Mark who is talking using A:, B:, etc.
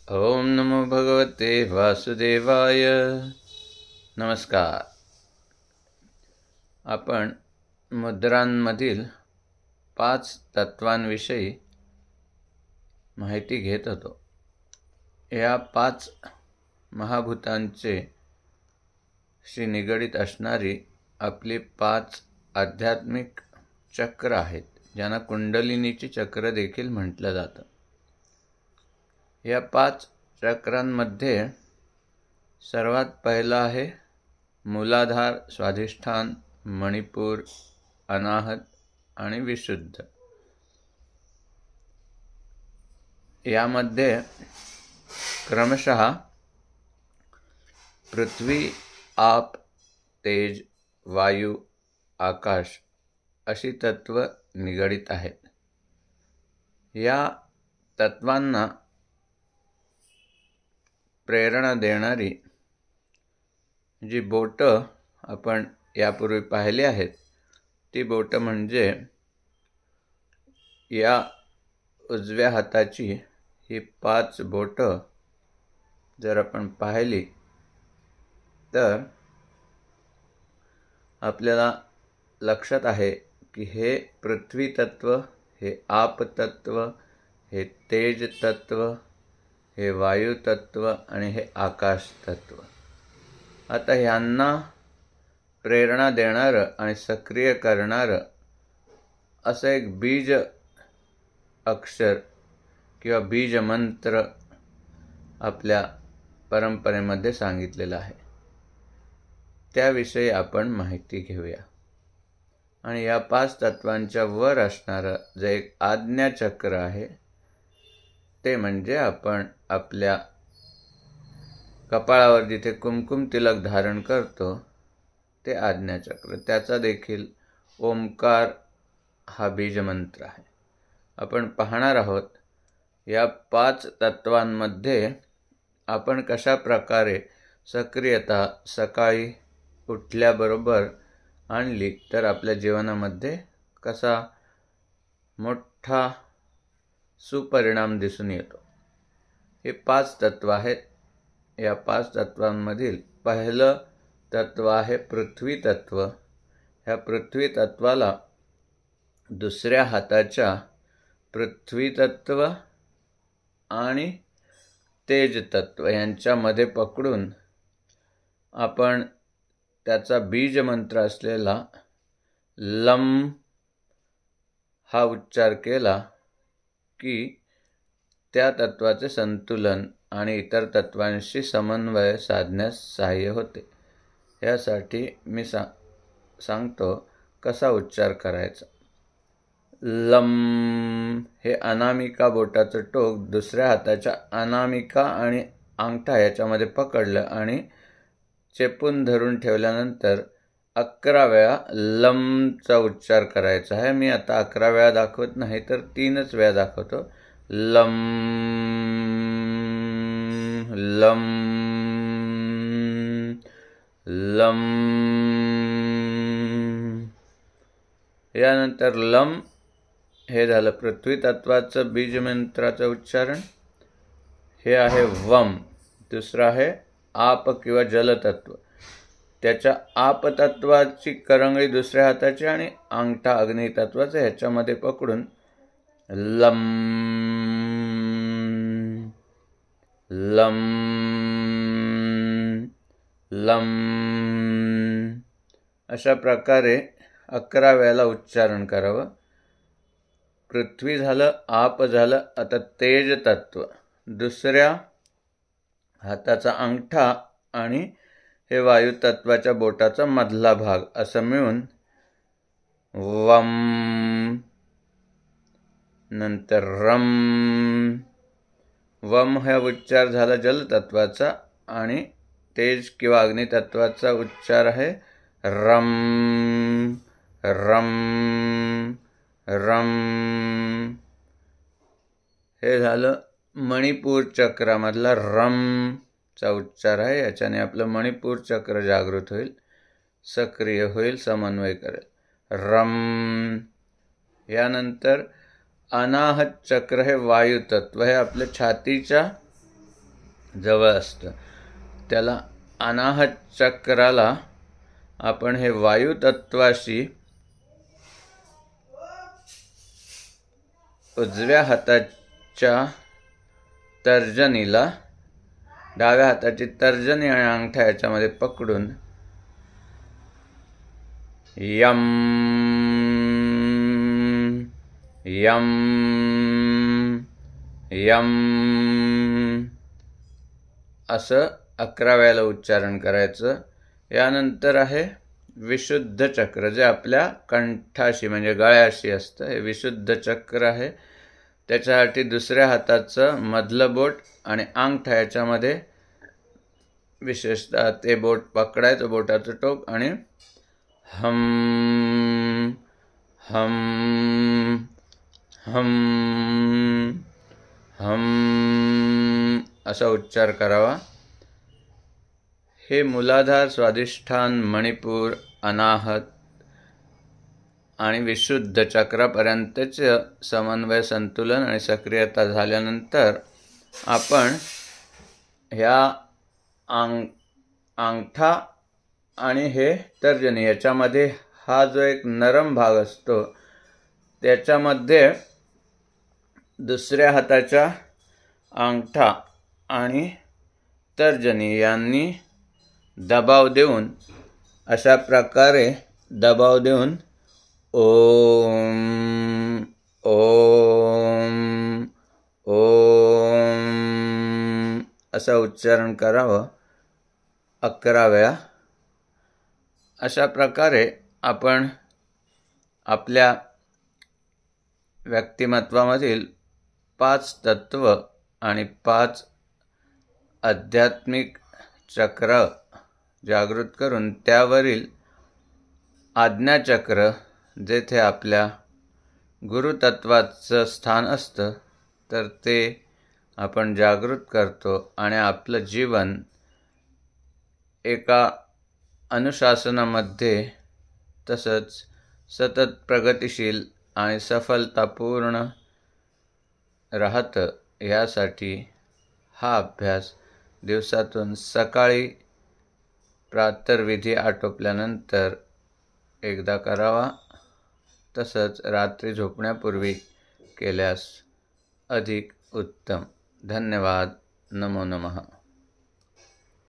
A: ओम नमो भगवते वासुदेवाय. नमस्कार. आपण मुद्रांमधील 5 तत्वांविषयी माहिती घेत होतो. या 5 महाभूतांचे शी निगडित असणारी आपली 5 आध्यात्मिक चक्र आहेत, ज्यांना कुंडलिनीची चक्र देखील म्हटलं जातं. या 5 चक्रांमध्ये सर्वात पहिला आहे मूलाधार, स्वाधिष्ठान, मणिपूर, अनाहत आणि विशुद्ध. यामध्ये क्रमशः पृथ्वी, आप, तेज, वायू, आकाश अशी तत्व निगडित आहेत. या तत्वांना प्रेरणा देणारी जी बोटं आपण यापूर्वी पाहिली आहेत, ती बोटं म्हणजे या उजव्या हाताची ही 5 बोटं जर आपण पाहिली तर आपल्याला लक्षात आहे की हे पृथ्वी तत्व, हे आप तत्व, हे तेज तत्व, हे वायू तत्व आणि हे आकाश तत्व. आता ह्यांना प्रेरणा देणारं आणि सक्रिय करणारं असं एक बीज अक्षर किंवा बीज मंत्र आपल्या परंपरेमध्ये सांगितलेलं आहे. त्याविषयी आपण माहिती घेऊया. आणि या 5 तत्वांच्या वर असणारं जे एक आज्ञाचक्र आहे, ते म्हणजे आपण आपल्या कपाळावर जिथे कुमकुम तिलक धारण करतो ते आज्ञाचक्र. त्याचा देखील ओमकार हा बीजमंत्र आहे. आपण पाहणार आहोत या 5 तत्वांमध्ये आपण कशा प्रकारे सक्रियता सकाळी उठल्याबरोबर आणली तर आपल्या जीवनामध्ये कसा मोठा सुपरिणाम दिसून येतो. हे 5 तत्व आहेत. या 5 तत्वांमधील पहिलं तत्व आहे पृथ्वी तत्व. ह्या पृथ्वी तत्वाला दुसऱ्या हाताच्या पृथ्वी तत्व आणि तेज तत्व यांच्यामध्ये पकडून आपण त्याचा बीज मंत्र असलेला लम हा उच्चार केला की त्या तत्वाचे संतुलन आणि इतर तत्वांशी समन्वय साधण्यास सहाय्य होते. यासाठी मी सांगतो कसा उच्चार करायचा. लम हे अनामिका बोटाचं टोक दुसऱ्या हाताच्या अनामिका आणि अंगठा याच्यामध्ये पकडलं आणि चेपून धरून ठेवल्यानंतर 11 वेळा लमचा उच्चार करायचा आहे. मी आता 11 वेळा दाखवत नाही तर 3च वेळा दाखवतो. Lump lump lump. यानंतर लम हे झालं पृथ्वी तत्वाचं बीजमंत्राचं उच्चारण. हे आहे वम. दुसरं आहे आप किंवा जलतत्व. त्याच्या आप तत्वाची करंगळी दुसऱ्या हाताची आणि अंगठा अग्नी तत्वाचं ह्याच्यामध्ये पकडून लम लम लम अशा प्रकारे 11 वेळेला उच्चारण करावं. पृथ्वी झालं, आप झालं. आता तेज तत्व दुसऱ्या हाताचा अंगठा आणि हे वायू तत्वाच्या बोटाचा मधला भाग असं मिळून वम. नंतर रम. वम हा उच्चार झाला जलतत्वाचा आणि तेज किंवा अग्नितत्वाचा उच्चार आहे रम रम रम. हे झालं मणिपूर चक्रामधला रमचा उच्चार आहे. याच्याने आपलं मणिपूर चक्र जागृत होईल, सक्रिय होईल, समन्वय करेल. रम. यानंतर अनाहत चक्र हे वायू तत्व. हे आपल्या छातीच्या जवळ असतं. त्याला अनाहत चक्राला आपण हे वायुतत्वाशी उजव्या हाताच्या तर्जनीला, डाव्या हाताची तर्जनी आणि अंगठा याच्यामध्ये पकडून यम यम यम असं 11 वेळेला उच्चारण करायचं. यानंतर आहे विशुद्ध चक्र, जे आपल्या कंठाशी म्हणजे गळ्याशी असतं. हे विशुद्ध चक्र आहे. त्याच्यासाठी दुसऱ्या हाताचं मधलं बोट आणि अंगठा याच्यामध्ये विशेषतः ते बोट पकडायचं, बोटाचं टोक, आणि हम हम हम हम असा उच्चार करावा. हे मूलाधार, स्वाधिष्ठान, मणिपूर, अनाहत आणि विशुद्ध चक्रापर्यंतचे समन्वय, संतुलन आणि सक्रियता झाल्यानंतर आपण ह्या अंगठा आणि हे तर्जनी याच्यामध्ये हा जो एक नरम भाग असतो त्याच्यामध्ये दुसऱ्या हाताच्या अंगठा आणि तर्जनी यांनी दबाव देऊन, अशा प्रकारे दबाव देऊन ओम ओम ओम असं उच्चारण करावं 11 वेळा. अशा प्रकारे आपण आपल्या व्यक्तिमत्वामधील 5 तत्व आणि 5 आध्यात्मिक चक्र जागृत करून त्यावरील आज्ञाचक्र, जेथे आपल्या गुरुतत्वाचं स्थान असतं, तर ते आपण जागृत करतो आणि आपलं जीवन एका अनुशासनामध्ये तसंच सतत प्रगतिशील आणि सफलतापूर्ण राहतं. यासाठी हा अभ्यास दिवसातून सकाळी प्रातर्विधी आटोपल्यानंतर एकदा करावा, तसंच रात्री झोपण्यापूर्वी केल्यास अधिक उत्तम. धन्यवाद. नमो नमः.